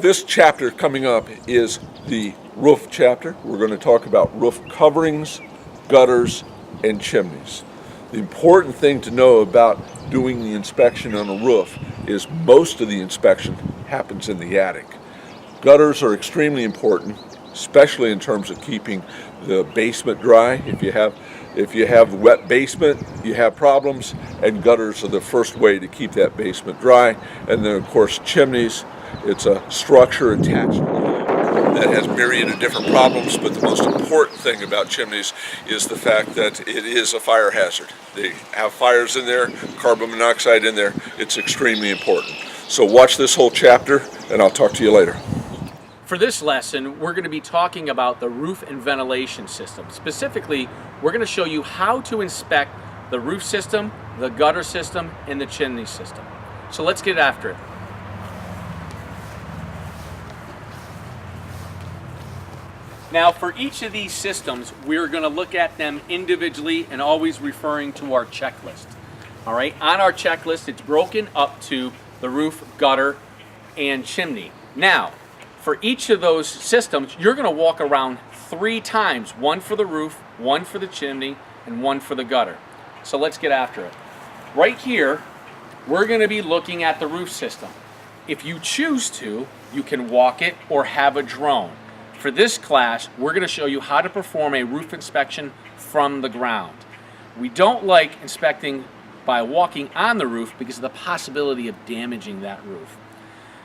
This chapter coming up is the roof chapter. We're going to talk about roof coverings, gutters, and chimneys. The important thing to know about doing the inspection on a roof is most of the inspection happens in the attic. Gutters are extremely important, especially in terms of keeping the basement dry. If you have wet basement, you have problems, and gutters are the first way to keep that basement dry. And then, of course, chimneys. It's a structure attached to the home that has myriad of different problems, but the most important thing about chimneys is the fact that it is a fire hazard. They have fires in there, carbon monoxide in there. It's extremely important. So watch this whole chapter, and I'll talk to you later. For this lesson, we're going to be talking about the roof and ventilation system. Specifically, we're going to show you how to inspect the roof system, the gutter system, and the chimney system. So let's get after it. Now, for each of these systems, we're going to look at them individually and always referring to our checklist. All right, on our checklist, it's broken up to the roof, gutter, and chimney. Now, for each of those systems, you're going to walk around 3 times, one for the roof, one for the chimney, and one for the gutter. So let's get after it. Right here, we're going to be looking at the roof system. If you choose to, you can walk it or have a drone. For this class, we're going to show you how to perform a roof inspection from the ground. We don't like inspecting by walking on the roof because of the possibility of damaging that roof.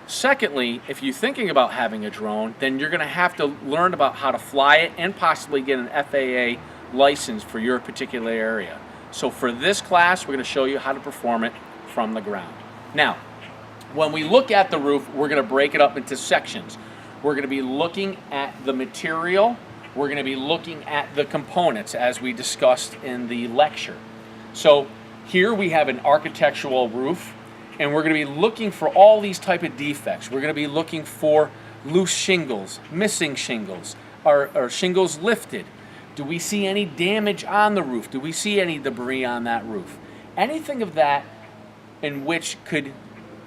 Secondly, if you're thinking about having a drone, then you're going to have to learn about how to fly it and possibly get an FAA license for your particular area. So for this class, we're going to show you how to perform it from the ground. Now, when we look at the roof, we're going to break it up into sections. We're going to be looking at the material. We're going to be looking at the components as we discussed in the lecture. So here we have an architectural roof, and we're going to be looking for all these type of defects. We're going to be looking for loose shingles, missing shingles, or shingles lifted. Do we see any damage on the roof? Do we see any debris on that roof? Anything of that in which could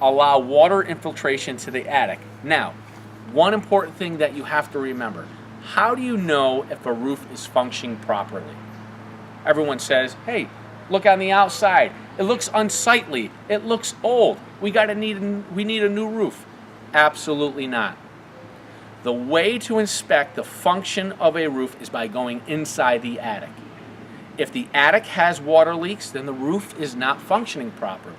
allow water infiltration to the attic. Now, one important thing that you have to remember, how do you know if a roof is functioning properly? Everyone says, hey, look on the outside. It looks unsightly. It looks old. We need a new roof. Absolutely not. The way to inspect the function of a roof is by going inside the attic. If the attic has water leaks, then the roof is not functioning properly.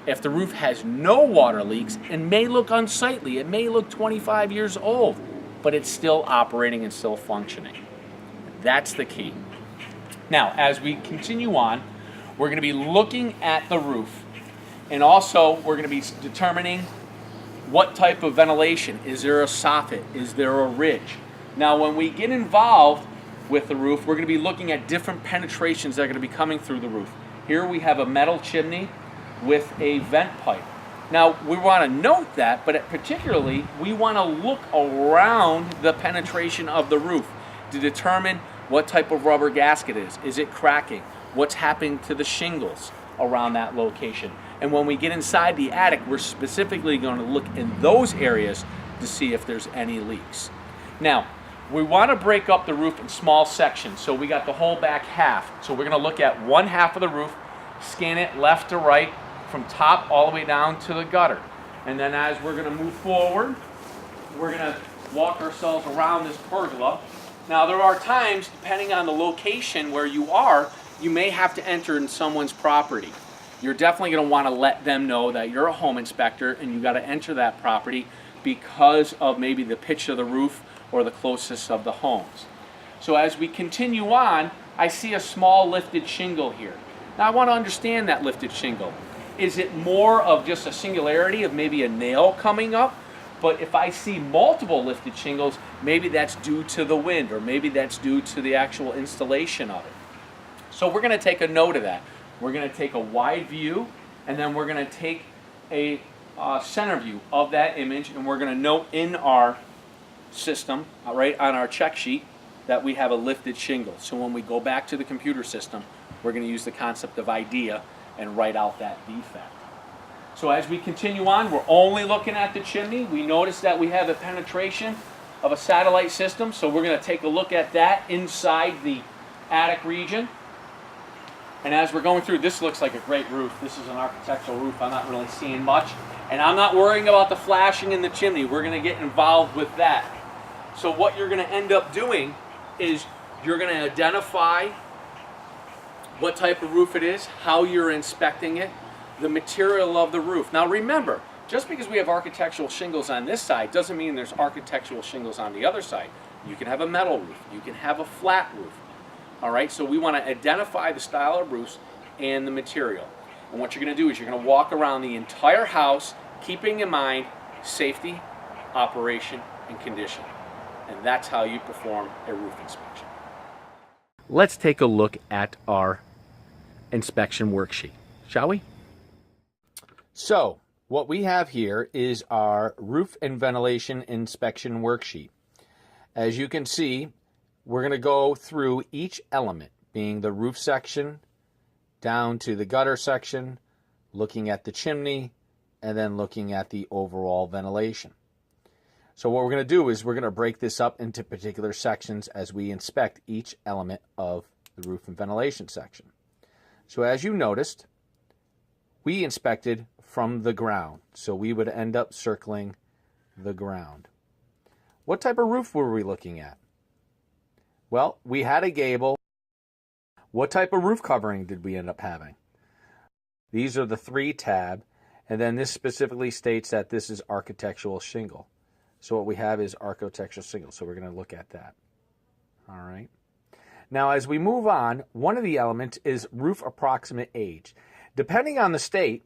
If the roof has no water leaks, it may look unsightly. It may look 25 years old, but it's still operating and still functioning. That's the key. Now, as we continue on, we're going to be looking at the roof, and also we're going to be determining what type of ventilation. Is there a soffit? Is there a ridge? Now, when we get involved with the roof, we're going to be looking at different penetrations that are going to be coming through the roof. Here we have a metal chimney with a vent pipe. Now, we want to note that, but particularly, we want to look around the penetration of the roof to determine what type of rubber gasket it is. Is it cracking? What's happening to the shingles around that location? And when we get inside the attic, we're specifically going to look in those areas to see if there's any leaks. Now, we want to break up the roof in small sections. So we got the whole back half. So we're going to look at one half of the roof, scan it left to right, from top all the way down to the gutter. And then as we're going to move forward, we're going to walk ourselves around this pergola. Now, there are times, depending on the location where you are, you may have to enter in someone's property. You're definitely going to want to let them know that you're a home inspector and you got to enter that property because of maybe the pitch of the roof or the closest of the homes. So as we continue on, I see a small lifted shingle here. Now, I want to understand that lifted shingle. Is it more of just a singularity of maybe a nail coming up? But if I see multiple lifted shingles, maybe that's due to the wind, or maybe that's due to the actual installation of it. So we're going to take a note of that. We're going to take a wide view, and then we're going to take a center view of that image, and we're going to note in our system, right on our check sheet, that we have a lifted shingle. So when we go back to the computer system, we're going to use the concept of IDEA and write out that defect. So as we continue on, we're only looking at the chimney. We notice that we have a penetration of a satellite system, so we're going to take a look at that inside the attic region. And as we're going through, this looks like a great roof. This is an architectural roof. I'm not really seeing much. And I'm not worrying about the flashing in the chimney. We're going to get involved with that. So what you're going to end up doing is you're going to identify what type of roof it is, how you're inspecting it, the material of the roof. Now remember, just because we have architectural shingles on this side doesn't mean there's architectural shingles on the other side. You can have a metal roof. You can have a flat roof. All right, so we want to identify the style of roofs and the material. And what you're going to do is you're going to walk around the entire house, keeping in mind safety, operation, and condition. And that's how you perform a roof inspection. Let's take a look at our inspection worksheet, shall we? So, what we have here is our roof and ventilation inspection worksheet. As you can see, we're going to go through each element, being the roof section, down to the gutter section, looking at the chimney, and then looking at the overall ventilation. So what we're going to do is we're going to break this up into particular sections as we inspect each element of the roof and ventilation section. So as you noticed, we inspected from the ground. So we would end up circling the ground. What type of roof were we looking at? Well, we had a gable. What type of roof covering did we end up having? These are the 3 tab, and then this specifically states that this is architectural shingle. So what we have is architectural shingle, so we're going to look at that. All right. Now, as we move on, one of the elements is roof approximate age. Depending on the state,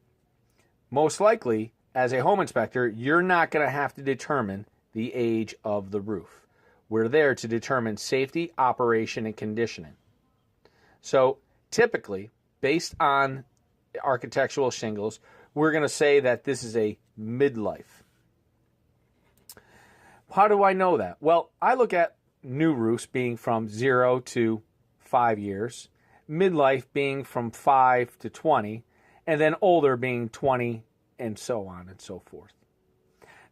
most likely, as a home inspector, you're not going to have to determine the age of the roof. We're there to determine safety, operation, and conditioning. So typically, based on architectural shingles, we're going to say that this is a midlife. How do I know that? Well, I look at new roofs being from 0 to 5 years, midlife being from 5 to 20, and then older being 20, and so on and so forth.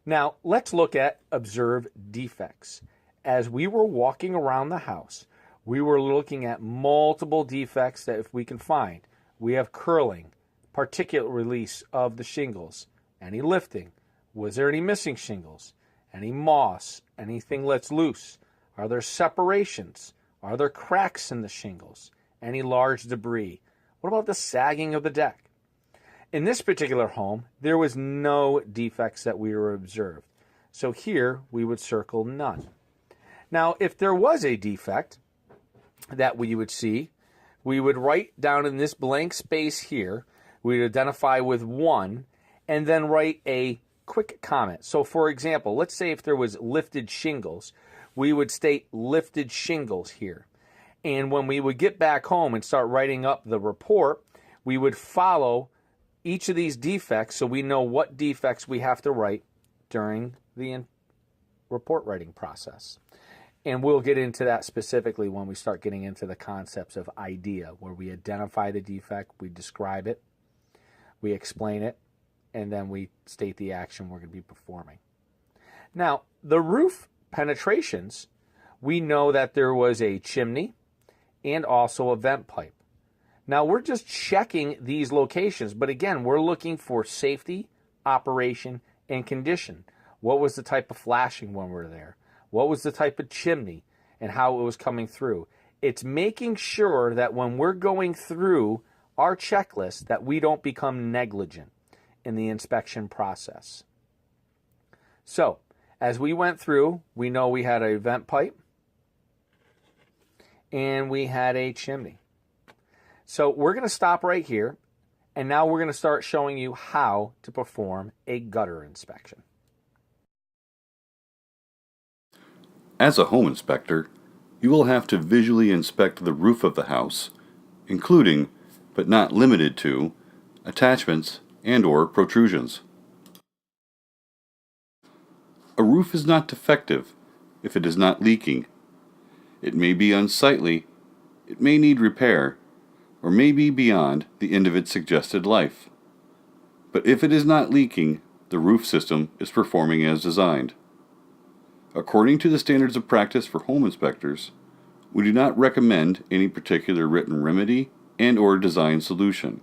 Now, let's look at observed defects. As we were walking around the house, we were looking at multiple defects that if we can find. We have curling, particulate release of the shingles, any lifting. Was there any missing shingles? Any moss? Anything that's loose? Are there separations? Are there cracks in the shingles? Any large debris? What about the sagging of the deck? In this particular home, there was no defects that we were observed. So here we would circle none. Now, if there was a defect that we would see, we would write down in this blank space here, we'd identify with 1, and then write a quick comment. So for example, let's say if there was lifted shingles, we would state lifted shingles here. And when we would get back home and start writing up the report, we would follow each of these defects so we know what defects we have to write during the report writing process. And we'll get into that specifically when we start getting into the concepts of IDEA, where we identify the defect, we describe it, we explain it, and then we state the action we're going to be performing. Now, the roof penetrations, we know that there was a chimney and also a vent pipe. Now, we're just checking these locations, but again, we're looking for safety, operation, and condition. What was the type of flashing when we were there? What was the type of chimney and how it was coming through? It's making sure that when we're going through our checklist that we don't become negligent in the inspection process. So, as we went through, we know we had a vent pipe and we had a chimney. So we're going to stop right here, and now we're going to start showing you how to perform a gutter inspection. As a home inspector, you will have to visually inspect the roof of the house, including, but not limited to, attachments and/or protrusions. A roof is not defective if it is not leaking. It may be unsightly, it may need repair, or may be beyond the end of its suggested life. But if it is not leaking, the roof system is performing as designed. According to the standards of practice for home inspectors, we do not recommend any particular written remedy and/or design solution,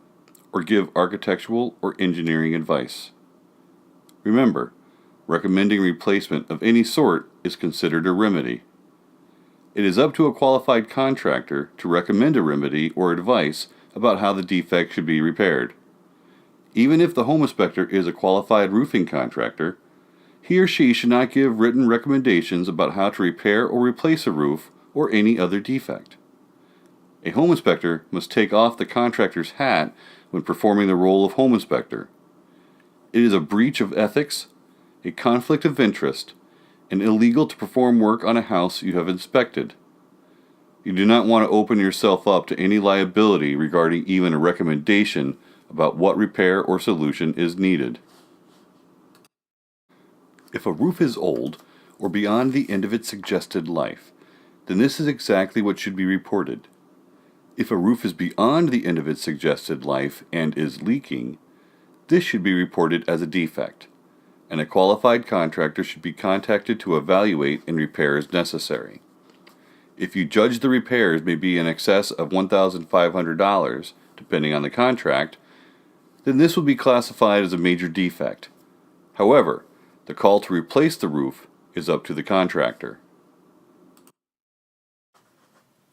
or give architectural or engineering advice. Remember, recommending replacement of any sort is considered a remedy. It is up to a qualified contractor to recommend a remedy or advice about how the defect should be repaired. Even if the home inspector is a qualified roofing contractor, he or she should not give written recommendations about how to repair or replace a roof or any other defect. A home inspector must take off the contractor's hat when performing the role of home inspector. It is a breach of ethics, a conflict of interest, and illegal to perform work on a house you have inspected. You do not want to open yourself up to any liability regarding even a recommendation about what repair or solution is needed. If a roof is old or beyond the end of its suggested life, then this is exactly what should be reported. If a roof is beyond the end of its suggested life and is leaking, this should be reported as a defect, and a qualified contractor should be contacted to evaluate and repair as necessary. If you judge the repairs may be in excess of $1,500, depending on the contract, then this will be classified as a major defect. However, the call to replace the roof is up to the contractor.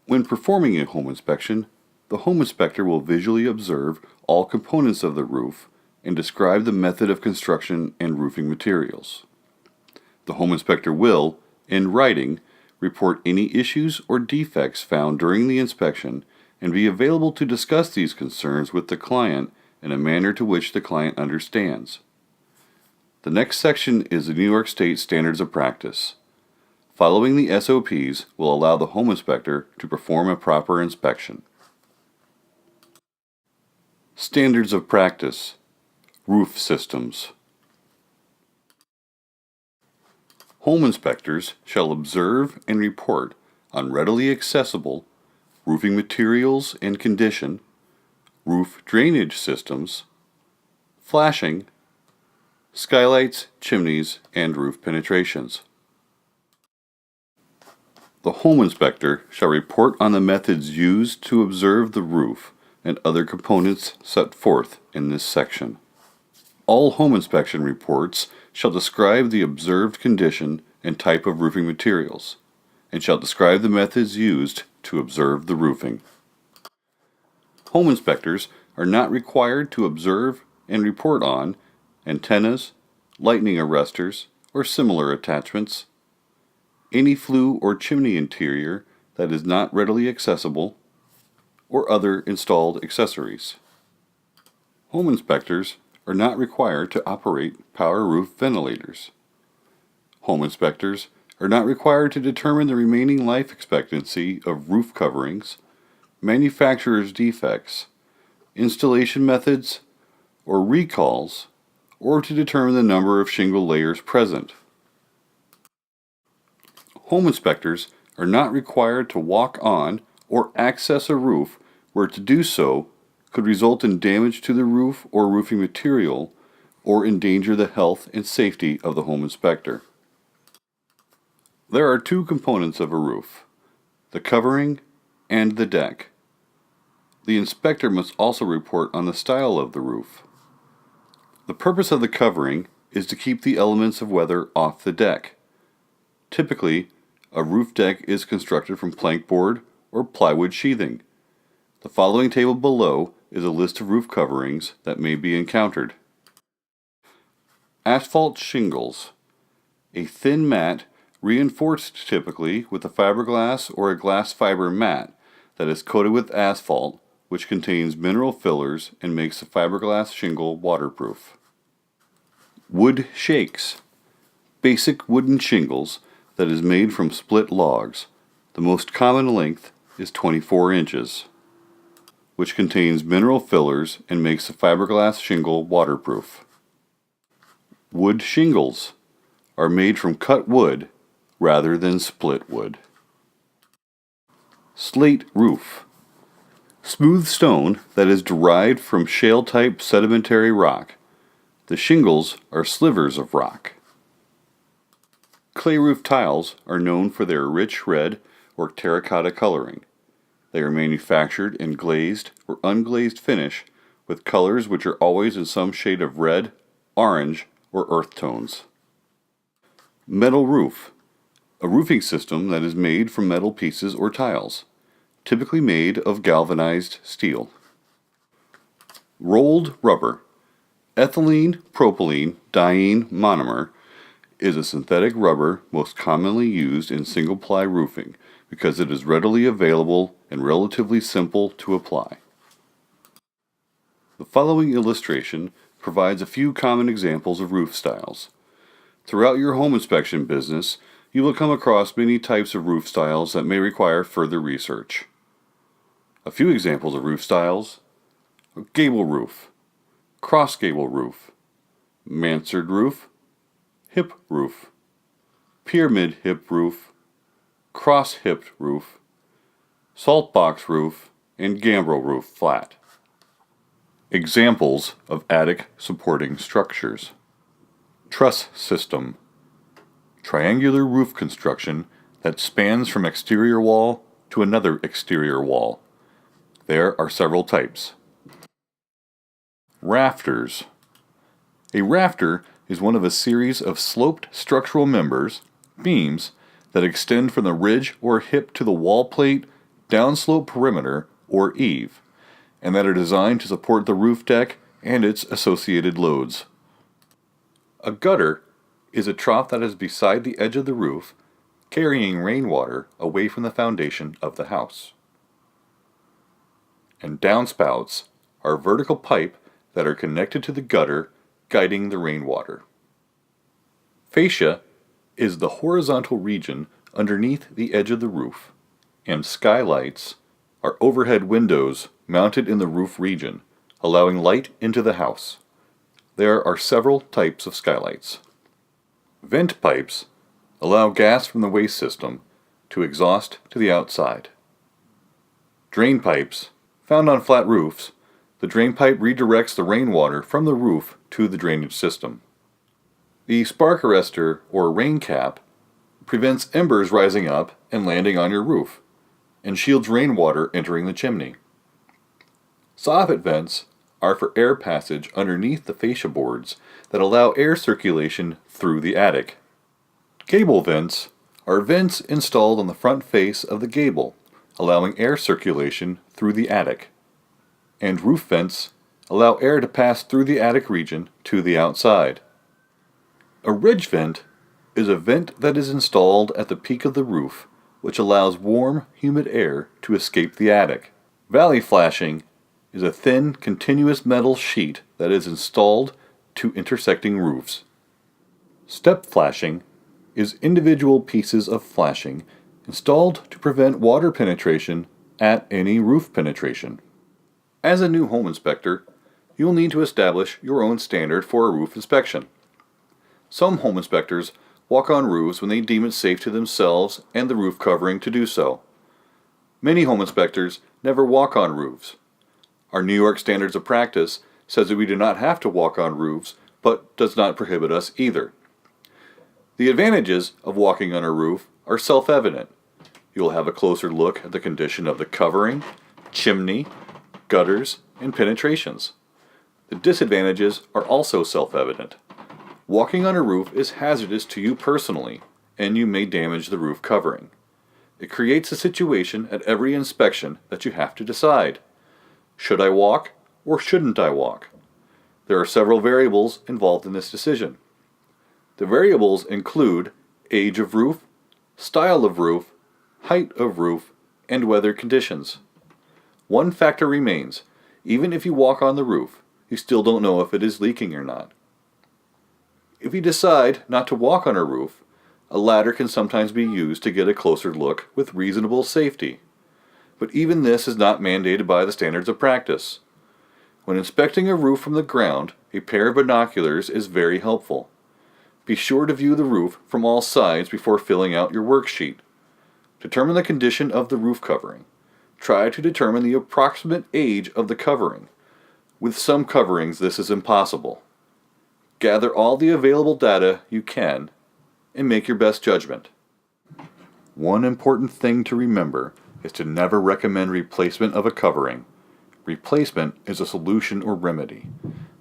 When performing a home inspection, the home inspector will visually observe all components of the roof and describe the method of construction and roofing materials. The home inspector will, in writing, report any issues or defects found during the inspection and be available to discuss these concerns with the client in a manner to which the client understands. The next section is the New York State Standards of Practice. Following the SOPs will allow the home inspector to perform a proper inspection. Standards of Practice. Roof systems. Home inspectors shall observe and report on readily accessible roofing materials and condition, roof drainage systems, flashing, skylights, chimneys, and roof penetrations. The home inspector shall report on the methods used to observe the roof and other components set forth in this section. All home inspection reports shall describe the observed condition and type of roofing materials, and shall describe the methods used to observe the roofing. Home inspectors are not required to observe and report on antennas, lightning arresters, or similar attachments, any flue or chimney interior that is not readily accessible, or other installed accessories. Home inspectors are not required to operate power roof ventilators. Home inspectors are not required to determine the remaining life expectancy of roof coverings, manufacturer's defects, installation methods, or recalls, or to determine the number of shingle layers present. Home inspectors are not required to walk on or access a roof where to do so could result in damage to the roof or roofing material or endanger the health and safety of the home inspector. There are two components of a roof, the covering and the deck. The inspector must also report on the style of the roof. The purpose of the covering is to keep the elements of weather off the deck. Typically, a roof deck is constructed from plank board or plywood sheathing. The following table below is a list of roof coverings that may be encountered. Asphalt shingles. A thin mat reinforced typically with a fiberglass or a glass fiber mat that is coated with asphalt, which contains mineral fillers and makes the fiberglass shingle waterproof. Wood shakes. Basic wooden shingles that is made from split logs. The most common length is 24 inches, which contains mineral fillers and makes the fiberglass shingle waterproof. Wood shingles are made from cut wood rather than split wood. Slate roof. Smooth stone that is derived from shale-type sedimentary rock, The shingles are slivers of rock. Clay roof tiles are known for their rich red or terracotta coloring. They are manufactured in glazed or unglazed finish with colors which are always in some shade of red, orange, or earth tones. Metal roof. A roofing system that is made from metal pieces or tiles, typically made of galvanized steel. Rolled rubber. Ethylene propylene diene monomer is a synthetic rubber most commonly used in single-ply roofing because it is readily available and relatively simple to apply. The following illustration provides a few common examples of roof styles. Throughout your home inspection business, you will come across many types of roof styles that may require further research. A few examples of roof styles: gable roof, cross gable roof, mansard roof, hip roof, pyramid hip roof, cross hipped roof, salt box roof, and gambrel roof flat. Examples of attic supporting structures: truss system, triangular roof construction that spans from exterior wall to another exterior wall. There are several types. Rafters. A rafter is one of a series of sloped structural members, beams, that extend from the ridge or hip to the wall plate, downslope perimeter, or eave, and that are designed to support the roof deck and its associated loads. A gutter is a trough that is beside the edge of the roof, carrying rainwater away from the foundation of the house. And downspouts are vertical pipe that are connected to the gutter, guiding the rainwater. Fascia is the horizontal region underneath the edge of the roof, and skylights are overhead windows mounted in the roof region, allowing light into the house. There are several types of skylights. Vent pipes allow gas from the waste system to exhaust to the outside. Drain pipes, found on flat roofs, the drain pipe redirects the rainwater from the roof to the drainage system. The spark arrestor or rain cap prevents embers rising up and landing on your roof, and shields rainwater entering the chimney. Soffit vents are for air passage underneath the fascia boards that allow air circulation through the attic. Gable vents are vents installed on the front face of the gable, allowing air circulation through the attic. And roof vents allow air to pass through the attic region to the outside. A ridge vent is a vent that is installed at the peak of the roof, which allows warm, humid air to escape the attic. Valley flashing is a thin, continuous metal sheet that is installed to intersecting roofs. Step flashing is individual pieces of flashing installed to prevent water penetration at any roof penetration. As a new home inspector, you will need to establish your own standard for a roof inspection. Some home inspectors walk on roofs when they deem it safe to themselves and the roof covering to do so. Many home inspectors never walk on roofs. Our New York Standards of Practice says that we do not have to walk on roofs, but does not prohibit us either. The advantages of walking on a roof are self-evident. You will have a closer look at the condition of the covering, chimney, gutters, and penetrations. The disadvantages are also self-evident. Walking on a roof is hazardous to you personally, and you may damage the roof covering. It creates a situation at every inspection that you have to decide. Should I walk or shouldn't I walk? There are several variables involved in this decision. The variables include age of roof, style of roof, height of roof, and weather conditions. One factor remains: even if you walk on the roof, you still don't know if it is leaking or not. If you decide not to walk on a roof, a ladder can sometimes be used to get a closer look with reasonable safety. But even this is not mandated by the standards of practice. When inspecting a roof from the ground, a pair of binoculars is very helpful. Be sure to view the roof from all sides before filling out your worksheet. Determine the condition of the roof covering. Try to determine the approximate age of the covering. With some coverings, this is impossible. Gather all the available data you can and make your best judgment. One important thing to remember is to never recommend replacement of a covering. Replacement is a solution or remedy.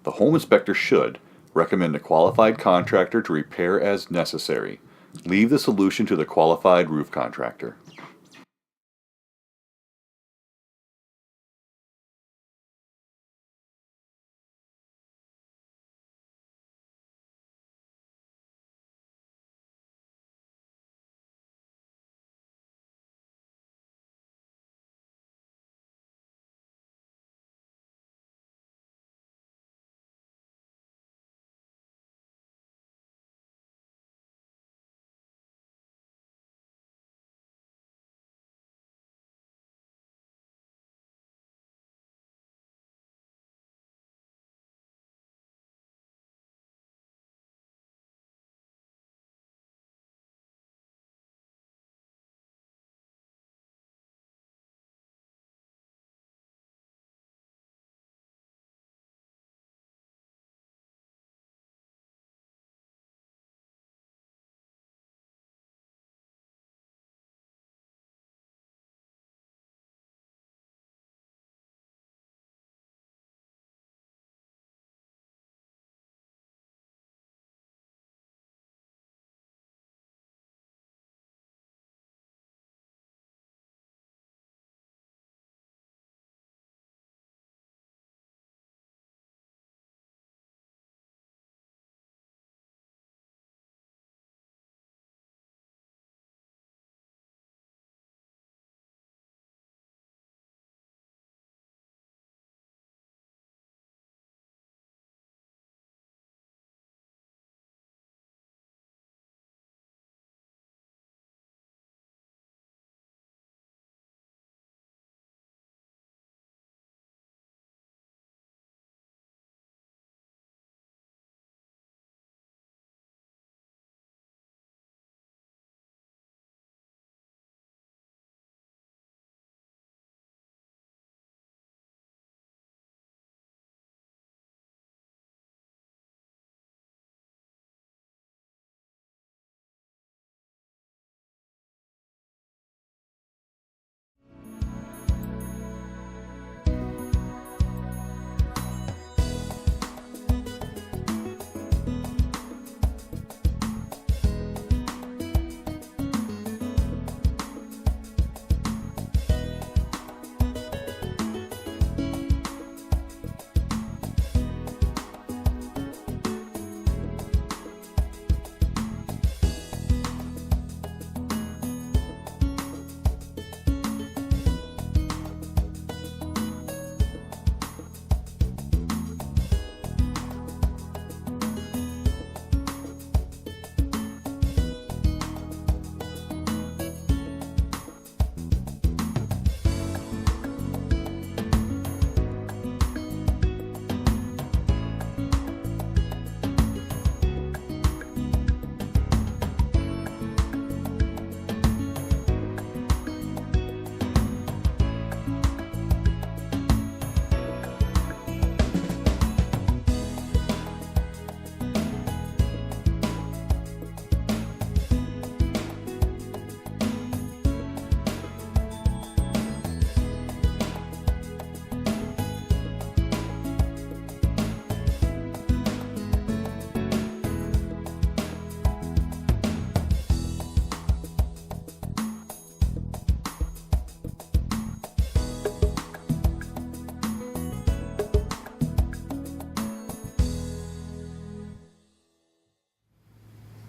The home inspector should recommend a qualified contractor to repair as necessary. Leave the solution to the qualified roof contractor.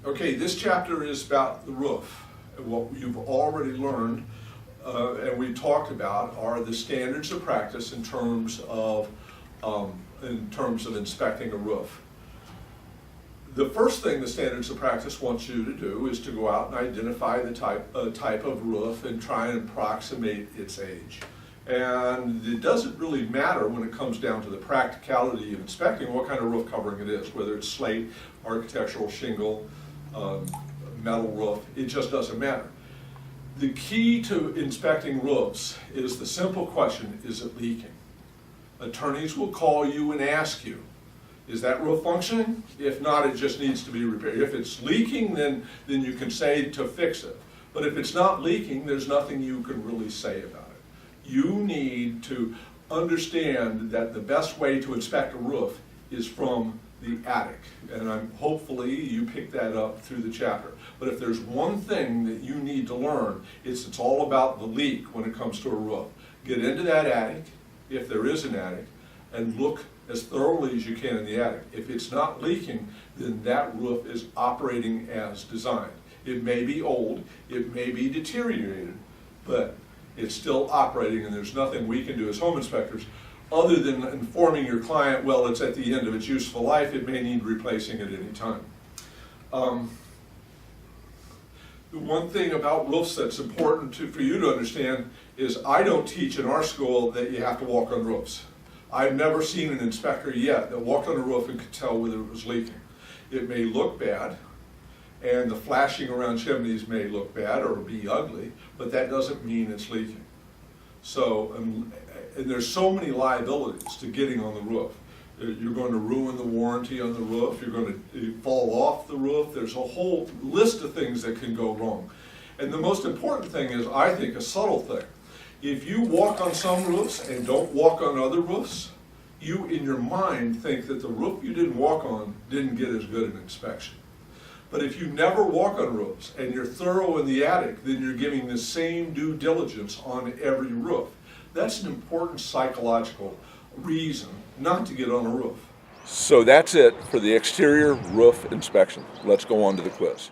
Okay, this chapter is about the roof. What you've already learned and we talked about are the standards of practice in terms of inspecting a roof. The first thing the standards of practice wants you to do is to go out and identify the type of roof and try and approximate its age. And it doesn't really matter when it comes down to the practicality of inspecting what kind of roof covering it is, whether it's slate, architectural shingle, metal roof, it just doesn't matter. The key to inspecting roofs is the simple question, is it leaking? Attorneys will call you and ask you, is that roof functioning? If not, it just needs to be repaired. If it's leaking, then you can say to fix it. But if it's not leaking, there's nothing you can really say about it. You need to understand that the best way to inspect a roof is from the attic. And hopefully you pick that up through the chapter. But if there's one thing that you need to learn, it's all about the leak when it comes to a roof. Get into that attic, if there is an attic, and look as thoroughly as you can in the attic. If it's not leaking, then that roof is operating as designed. It may be old, it may be deteriorated, but it's still operating, and there's nothing we can do as home inspectors other than informing your client, well, it's at the end of its useful life, it may need replacing at any time. The one thing about roofs that's important for you to understand is I don't teach in our school that you have to walk on roofs. I've never seen an inspector yet that walked on a roof and could tell whether it was leaking. It may look bad, and the flashing around chimneys may look bad or be ugly, but that doesn't mean it's leaking. So, and there's so many liabilities to getting on the roof. You're going to ruin the warranty on the roof, you're going to fall off the roof, there's a whole list of things that can go wrong. And the most important thing is, I think, a subtle thing. If you walk on some roofs and don't walk on other roofs, you in your mind think that the roof you didn't walk on didn't get as good an inspection. But if you never walk on roofs and you're thorough in the attic, then you're giving the same due diligence on every roof. That's an important psychological reason not to get on a roof. So that's it for the exterior roof inspection. Let's go on to the quiz.